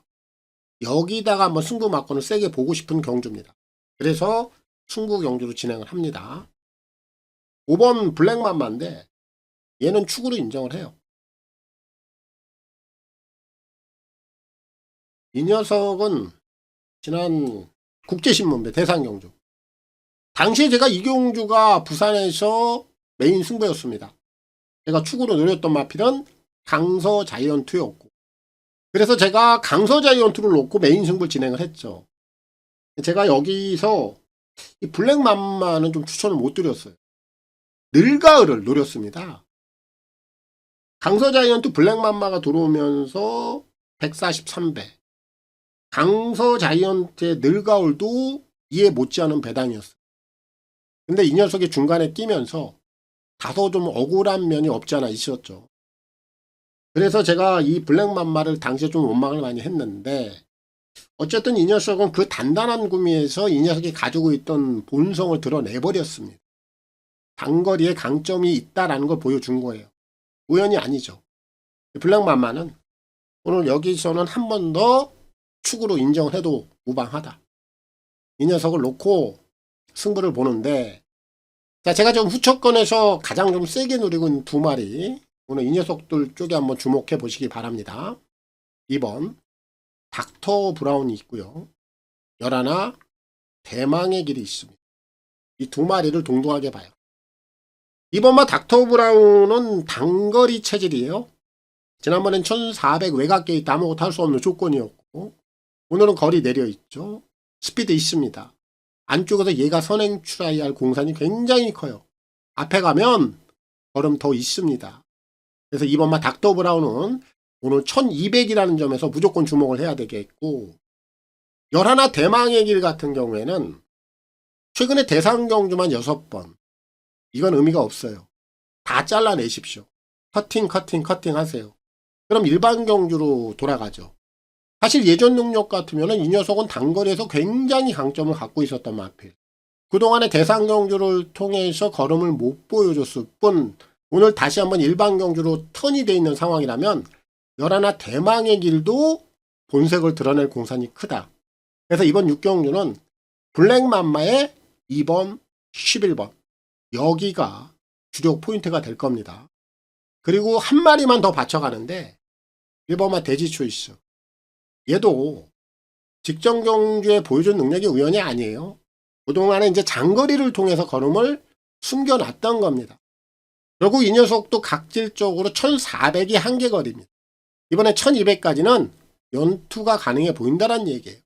여기다가 한번 승부 막건을 세게 보고 싶은 경주입니다. 그래서 승부 경주로 진행을 합니다. 5번 블랙맘마인데 얘는 축으로 인정을 해요. 이 녀석은 지난 국제신문배 대상경주 당시에 제가 이 경주가 부산에서 메인 승부였습니다. 제가 축으로 노렸던 마필은 강서 자이언트였고, 그래서 제가 강서 자이언트를 놓고 메인 승부를 진행을 했죠. 제가 여기서 이 블랙맘마는 좀 추천을 못 드렸어요. 늘가을을 노렸습니다. 강서 자이언트 블랙맘마가 들어오면서 143배, 강서 자이언트의 늘가을도 이해 못지않은 배당이었어요. 근데 이 녀석이 중간에 끼면서 다소 좀 억울한 면이 없지 않아 있었죠. 그래서 제가 이 블랙맘마를 당시에 좀 원망을 많이 했는데, 어쨌든 이 녀석은 그 단단한 구미에서 이 녀석이 가지고 있던 본성을 드러내버렸습니다. 단거리에 강점이 있다라는 걸 보여준 거예요. 우연이 아니죠. 블랙맘마는 오늘 여기서는 한 번 더 축으로 인정을 해도 무방하다. 이 녀석을 놓고 승부를 보는데, 자, 제가 좀 후척권에서 가장 좀 세게 노리고 있는 두 마리, 오늘 이 녀석들 쪽에 한번 주목해 보시기 바랍니다. 2번 닥터 브라운이 있고요. 11 대망의 길이 있습니다. 이 두 마리를 동등하게 봐요. 2번마 닥터 브라운은 단거리 체질이에요. 지난번엔 1400 외곽 게이트 아무것도 할 수 없는 조건이었고, 오늘은 거리 내려있죠. 스피드 있습니다. 안쪽에서 얘가 선행 출하할 공산이 굉장히 커요. 앞에 가면 걸음 더 있습니다. 그래서 2번마 닥터 브라운은 오늘 1200이라는 점에서 무조건 주목을 해야 되겠고, 11 대망의 길 같은 경우에는 최근에 대상 경주만 6번. 이건 의미가 없어요. 다 잘라내십시오. 커팅 하세요. 그럼 일반 경주로 돌아가죠. 사실 예전 능력 같으면 이 녀석은 단거리에서 굉장히 강점을 갖고 있었단 말이에요. 그동안의 대상 경주를 통해서 걸음을 못 보여줬을 뿐, 오늘 다시 한번 일반 경주로 턴이 돼 있는 상황이라면 11 대망의 길도 본색을 드러낼 공산이 크다. 그래서 이번 6경주는 블랙맘마의 2번, 11번 여기가 주력 포인트가 될 겁니다. 그리고 한 마리만 더 받쳐가는데 1번마 돼지 초이스, 얘도 직전 경주에 보여준 능력이 우연이 아니에요. 그동안에 이제 장거리를 통해서 걸음을 숨겨놨던 겁니다. 결국 이 녀석도 각질적으로 1400이 한계거리입니다. 이번에 1200까지는 연투가 가능해 보인다는 얘기예요.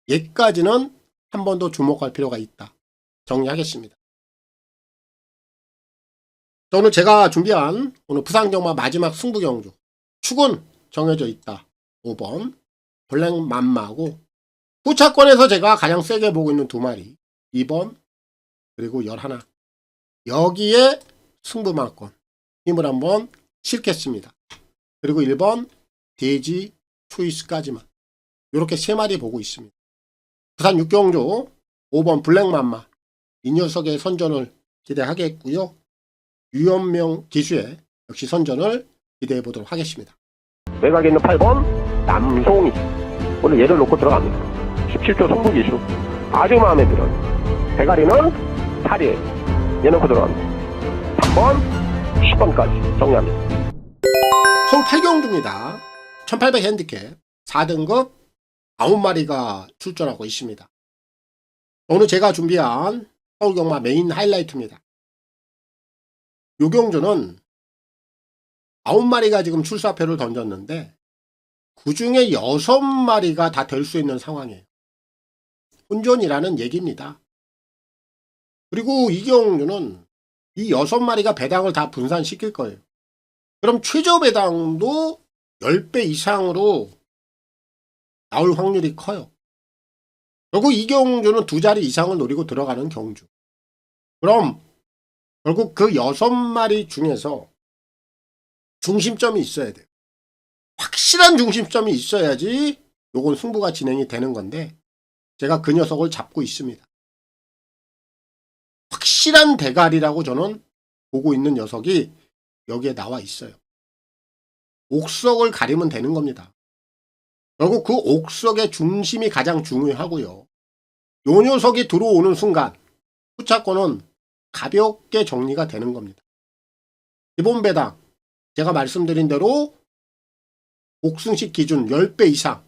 얘까지는 한 번 더 주목할 필요가 있다. 정리하겠습니다. 자, 오늘 제가 준비한 오늘 부산경마 마지막 승부경주, 축은 정해져 있다. 5번 블랙맘마고, 후차권에서 제가 가장 세게 보고 있는 두 마리 2번 그리고 11, 여기에 승부만권 힘을 한번 실겠습니다. 그리고 1번 돼지 초이스까지만, 이렇게 세 마리 보고 있습니다. 부산 6경주 5번 블랙맘마, 이 녀석의 선전을 기대하겠고요. 유연명 기수의 역시 선전을 기대해 보도록 하겠습니다. 외곽에 있는 8번 남송이, 오늘 얘를 놓고 들어갑니다. 17조 승부 기수 아주 마음에 들어요. 대가리는 8이에요. 얘 놓고 들어갑니다. 3번 10번까지 정리합니다. 서울 8경주입니다. 1800 핸디캡 4등급 9마리가 출전하고 있습니다. 오늘 제가 준비한 서울경마 메인 하이라이트입니다. 요 경주는 9마리가 지금 출사표를 던졌는데 그 중에 6마리가 다 될 수 있는 상황이에요. 혼전이라는 얘기입니다. 그리고 이 경주는 이 6마리가 배당을 다 분산시킬 거예요. 그럼 최저 배당도 10배 이상으로 나올 확률이 커요. 결국 이 경주는 두 자리 이상을 노리고 들어가는 경주. 그럼 결국 그 6마리 중에서 중심점이 있어야 돼요. 확실한 중심점이 있어야지 요건 승부가 진행이 되는 건데, 제가 그 녀석을 잡고 있습니다. 확실한 대가리라고 저는 보고 있는 녀석이 여기에 나와 있어요. 옥석을 가리면 되는 겁니다. 결국 그 옥석의 중심이 가장 중요하고요. 요 녀석이 들어오는 순간 후차권은 가볍게 정리가 되는 겁니다. 기본 배당 제가 말씀드린 대로 복승식 기준 10배 이상,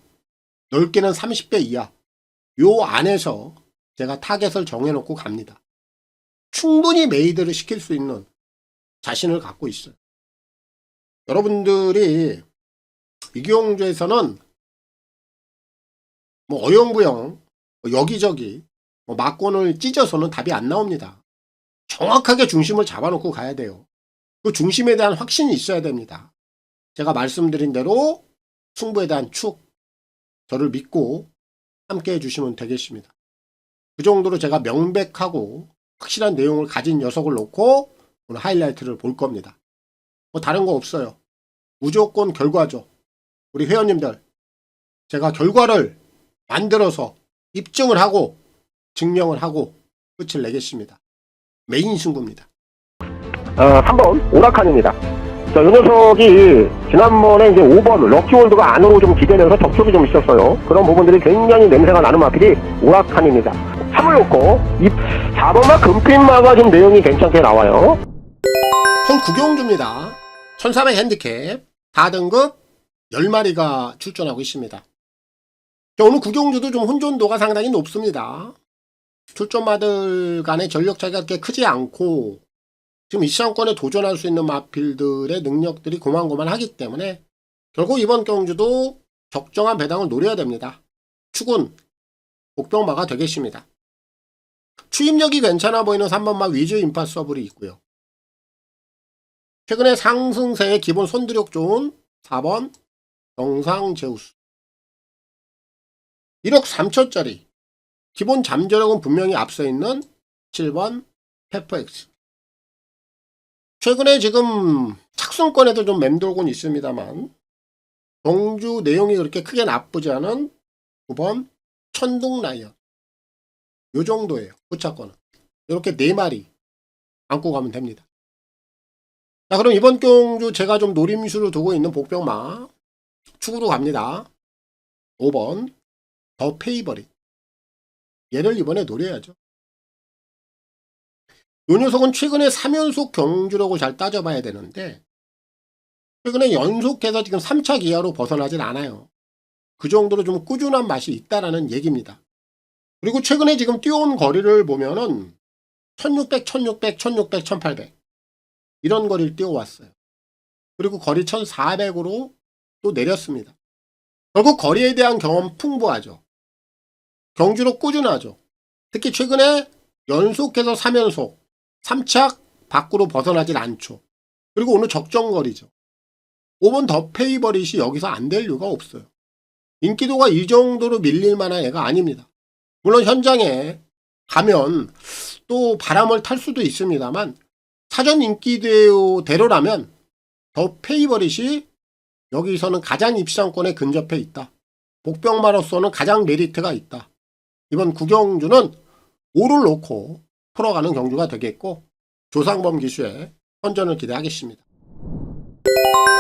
넓게는 30배 이하, 요 안에서 제가 타겟을 정해놓고 갑니다. 충분히 메이드를 시킬 수 있는 자신을 갖고 있어요. 여러분들이 이경주에서는 뭐 어영부영 여기저기 막권을 찢어서는 답이 안 나옵니다. 정확하게 중심을 잡아놓고 가야 돼요. 그 중심에 대한 확신이 있어야 됩니다. 제가 말씀드린 대로 승부에 대한 축, 저를 믿고 함께 해주시면 되겠습니다. 그 정도로 제가 명백하고 확실한 내용을 가진 녀석을 놓고 오늘 하이라이트를 볼 겁니다. 뭐 다른 거 없어요. 무조건 결과죠. 우리 회원님들, 제가 결과를 만들어서 입증을 하고 증명을 하고 끝을 내겠습니다. 메인 승부입니다. 3번 오라칸입니다. 자, 이 녀석이 지난번에 이제 5번 럭키월드가 안으로 좀 기대면서 접촉이 좀 있었어요. 그런 부분들이 굉장히 냄새가 나는 마필이 오라칸입니다. 3을 놓고 4번마 금빛마가 좀 내용이 괜찮게 나와요. 홍구경주입니다. 1400 핸디캡 4등급 10마리가 출전하고 있습니다. 자, 오늘 구경주도 좀 혼존도가 상당히 높습니다. 출전마들 간의 전력 차이가 그렇게 크지 않고 지금 입상권에 도전할 수 있는 마필들의 능력들이 고만고만하기 때문에 결국 이번 경주도 적정한 배당을 노려야 됩니다. 축은 복병마가 되겠습니다. 추임력이 괜찮아 보이는 3번마 위즈 임파서블이 있고요. 최근에 상승세의 기본 손드력 좋은 4번 영상 제우스 1억 3천짜리 기본 잠재력은 분명히 앞서 있는 7번 페퍼엑스. 최근에 지금 착순권에도 좀 맴돌곤 있습니다만 경주 내용이 그렇게 크게 나쁘지 않은 9번 천둥라이언 요 정도예요. 후차권은 이렇게 4마리 안고 가면 됩니다. 자, 그럼 이번 경주 제가 좀 노림수를 두고 있는 복병마 축으로 갑니다. 5번 더 페이버릿. 얘를 이번에 노려야죠. 이 녀석은 최근에 3연속 경주라고 잘 따져봐야 되는데 최근에 연속해서 지금 3차 기아로 벗어나진 않아요. 그 정도로 좀 꾸준한 맛이 있다라는 얘기입니다. 그리고 최근에 지금 뛰어온 거리를 보면은 1600, 1600, 1600, 1800 이런 거리를 뛰어왔어요. 그리고 거리 1400으로 또 내렸습니다. 결국 거리에 대한 경험 풍부하죠. 경주로 꾸준하죠. 특히 최근에 연속해서 3연속 3착 밖으로 벗어나질 않죠. 그리고 오늘 적정거리죠. 5번 더 페이버릿이 여기서 안 될 이유가 없어요. 인기도가 이 정도로 밀릴 만한 애가 아닙니다. 물론 현장에 가면 또 바람을 탈 수도 있습니다만 사전 인기대로라면 더 페이버릿이 여기서는 가장 입상권에 근접해 있다. 복병마로서는 가장 메리트가 있다. 이번 구경주는 5를 놓고 풀어가는 경주가 되겠고 조상범 기수의 선전을 기대하겠습니다.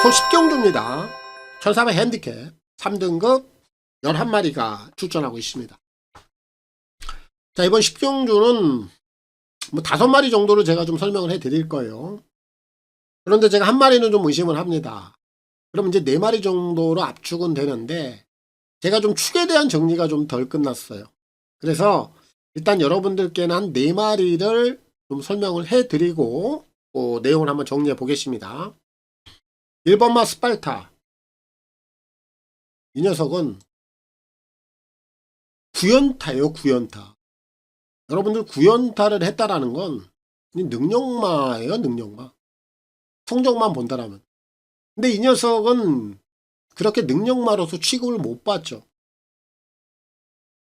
소10경주입니다. 1400 핸디캡 3등급 11마리가 출전하고 있습니다. 자, 이번 10경주는 뭐 5마리 정도로 제가 좀 설명을 해드릴 거예요. 그런데 제가 한 마리는 좀 의심을 합니다. 그럼 이제 4마리 정도로 압축은 되는데 제가 좀 축에 대한 정리가 좀 덜 끝났어요. 그래서 일단 여러분들께는 한 4마리를 좀 설명을 해드리고 내용을 한번 정리해 보겠습니다. 1번마 스팔타. 이 녀석은 구연타예요. 구연타. 여러분들 구연타를 했다라는 건 능력마예요. 능력마. 성적만 본다라면. 근데 이 녀석은 그렇게 능력마로서 취급을 못 받죠.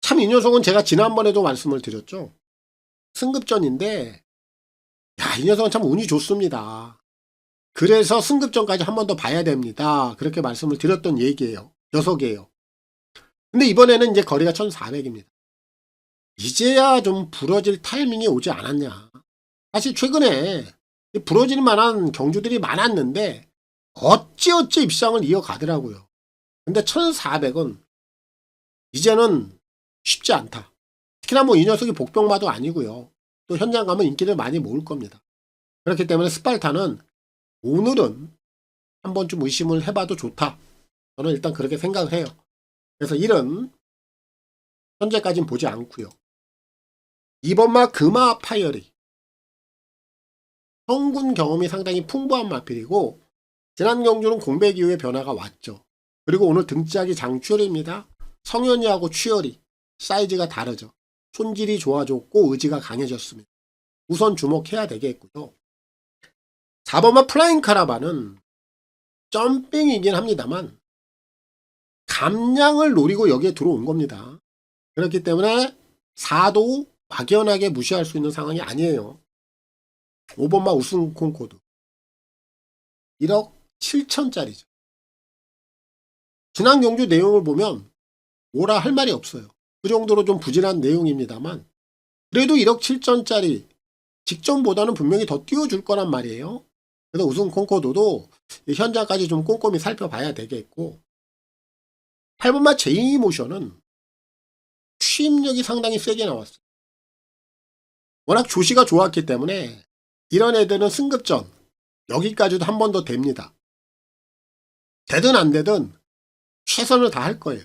참 이 녀석은 제가 지난번에도 말씀을 드렸죠. 승급전인데 이 녀석은 참 운이 좋습니다. 그래서 승급전까지 한 번 더 봐야 됩니다. 그렇게 말씀을 드렸던 얘기예요. 녀석이에요. 근데 이번에는 이제 거리가 1400입니다. 이제야 좀 부러질 타이밍이 오지 않았냐. 사실 최근에 부러질 만한 경주들이 많았는데 어찌어찌 입상을 이어가더라고요. 근데 1400은 이제는 쉽지 않다. 특히나 뭐 이 녀석이 복병마도 아니고요. 또 현장 가면 인기를 많이 모을 겁니다. 그렇기 때문에 스팔타는 오늘은 한 번쯤 의심을 해봐도 좋다. 저는 일단 그렇게 생각을 해요. 그래서 1은 현재까지는 보지 않고요. 2번마 금화 파이어리. 성군 경험이 상당히 풍부한 마필이고 지난 경주는 공백 이후에 변화가 왔죠. 그리고 오늘 등짝이 장추열입니다. 성현이하고 추열이 사이즈가 다르죠. 손질이 좋아졌고 의지가 강해졌습니다. 우선 주목해야 되겠고요. 4번마 플라잉 카라반은 점핑이긴 합니다만 감량을 노리고 여기에 들어온 겁니다. 그렇기 때문에 4도 막연하게 무시할 수 있는 상황이 아니에요. 5번마 우승 콩코드 1억 7천짜리죠. 지난 경주 내용을 보면 뭐라 할 말이 없어요. 그 정도로 좀 부진한 내용입니다만 그래도 1억 7천짜리 직전보다는 분명히 더 띄워줄 거란 말이에요. 그래서 우승 콩코드도 현장까지 좀 꼼꼼히 살펴봐야 되겠고 8번마 제이모션은 추임력이 상당히 세게 나왔어요. 워낙 조시가 좋았기 때문에 이런 애들은 승급전 여기까지도 한 번 더 됩니다. 되든 안 되든 최선을 다할 거예요.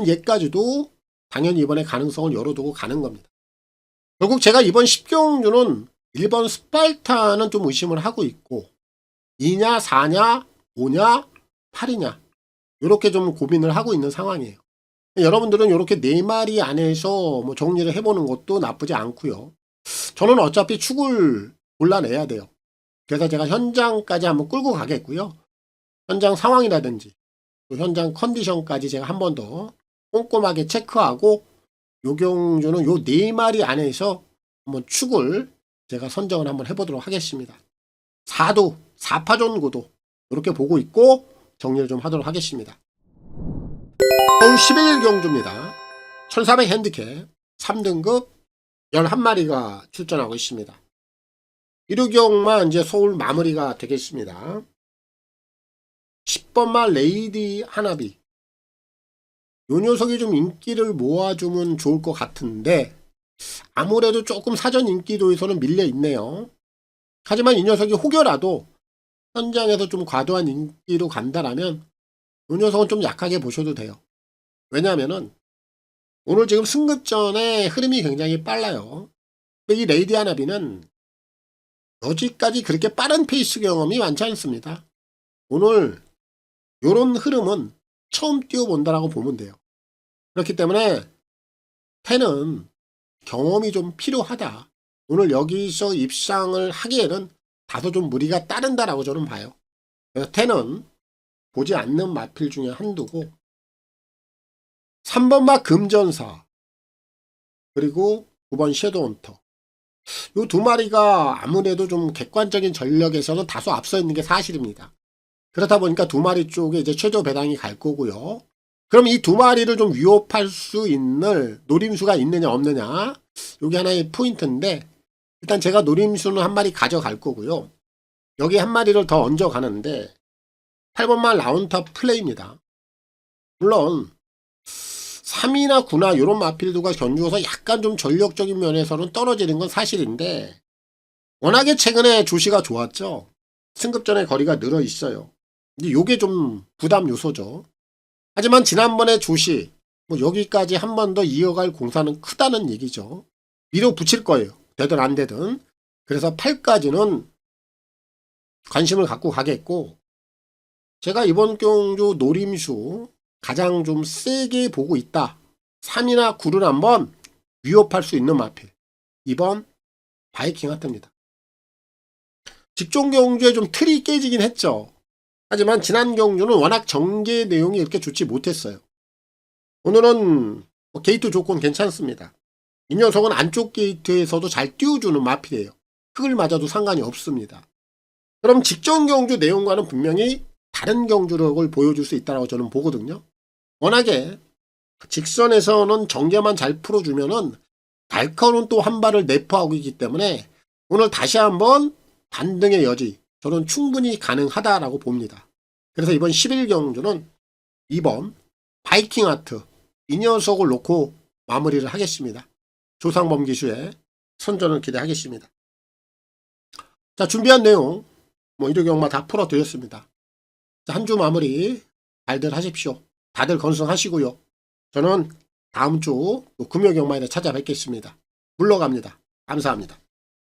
얘까지도 당연히 이번에 가능성을 열어두고 가는 겁니다. 결국 제가 이번 10경주는 1번 스parta는 좀 의심을 하고 있고 2냐 4냐 5냐 8이냐 이렇게 좀 고민을 하고 있는 상황이에요. 여러분들은 이렇게 4마리 안에서 뭐 정리를 해보는 것도 나쁘지 않고요. 저는 어차피 축을 골라내야 돼요. 그래서 제가 현장까지 한번 끌고 가겠고요. 현장 상황이라든지 또 현장 컨디션까지 제가 한 번 더 꼼꼼하게 체크하고 요 경주는 요 4마리 안에서 한번 축을 제가 선정을 한번 해보도록 하겠습니다. 4도 4파전 구도 이렇게 보고 있고 정리를 좀 하도록 하겠습니다. 서울 11경주입니다. 1400 핸디캡 3등급 11마리가 출전하고 있습니다. 1호경만 이제 서울 마무리가 되겠습니다. 10번마 레이디 하나비 요 녀석이 좀 인기를 모아주면 좋을 것 같은데 아무래도 조금 사전 인기도에서는 밀려 있네요. 하지만 이 녀석이 혹여라도 현장에서 좀 과도한 인기로 간다라면 이 녀석은 좀 약하게 보셔도 돼요. 왜냐하면은 오늘 지금 승급전의 흐름이 굉장히 빨라요. 이 레이디 하나비는 여지까지 그렇게 빠른 페이스 경험이 많지 않습니다. 오늘 요런 흐름은 처음 뛰어본다라고 보면 돼요. 그렇기 때문에 태는 경험이 좀 필요하다. 오늘 여기서 입상을 하기에는 다소 좀 무리가 따른다라고 저는 봐요. 그래서 태는 보지 않는 마필 중에 한두고 3번마 금전사 그리고 9번 섀도우헌터 요 2마리가 아무래도 좀 객관적인 전력에서는 다소 앞서 있는 게 사실입니다. 그렇다 보니까 2마리 쪽에 이제 최저 배당이 갈 거고요. 그럼 이 2마리를 좀 위협할 수 있는 노림수가 있느냐 없느냐 요게 하나의 포인트인데 일단 제가 노림수는 한 마리 가져갈 거고요. 여기 한 마리를 더 얹어 가는데 8번만 라운탑 플레이입니다. 물론 3이나 9나 요런 마필드가 견주어서 약간 좀 전력적인 면에서는 떨어지는 건 사실인데 워낙에 최근에 조시가 좋았죠. 승급전의 거리가 늘어 있어요. 근데 요게 좀 부담 요소죠. 하지만 지난번에 조시 뭐 여기까지 한 번 더 이어갈 공사는 크다는 얘기죠. 밀어붙일 거예요. 되든 안 되든. 그래서 8까지는 관심을 갖고 가겠고 제가 이번 경주 노림수 가장 좀 세게 보고 있다. 3이나 9를 한번 위협할 수 있는 마필. 2번 바이킹 하트입니다. 직전 경주에 좀 틀이 깨지긴 했죠. 하지만 지난 경주는 워낙 전개 내용이 이렇게 좋지 못했어요. 오늘은 게이트 조건 괜찮습니다. 이 녀석은 안쪽 게이트에서도 잘 띄워주는 마필이에요. 흙을 맞아도 상관이 없습니다. 그럼 직전 경주 내용과는 분명히 다른 경주력을 보여줄 수 있다고 저는 보거든요. 워낙에 직선에서는 전개만 잘 풀어주면은 날카로운 또 한 발을 내포하고 있기 때문에 오늘 다시 한번 반등의 여지 저는 충분히 가능하다라고 봅니다. 그래서 이번 11경주는 2번 바이킹 하트 이 녀석을 놓고 마무리를 하겠습니다. 조상범 기수의 선전을 기대하겠습니다. 자, 준비한 내용 뭐 1호경마 다 풀어드렸습니다. 한 주 마무리 잘들 하십시오. 다들 건승하시고요. 저는 다음 주 금요경마에 찾아뵙겠습니다. 물러갑니다. 감사합니다.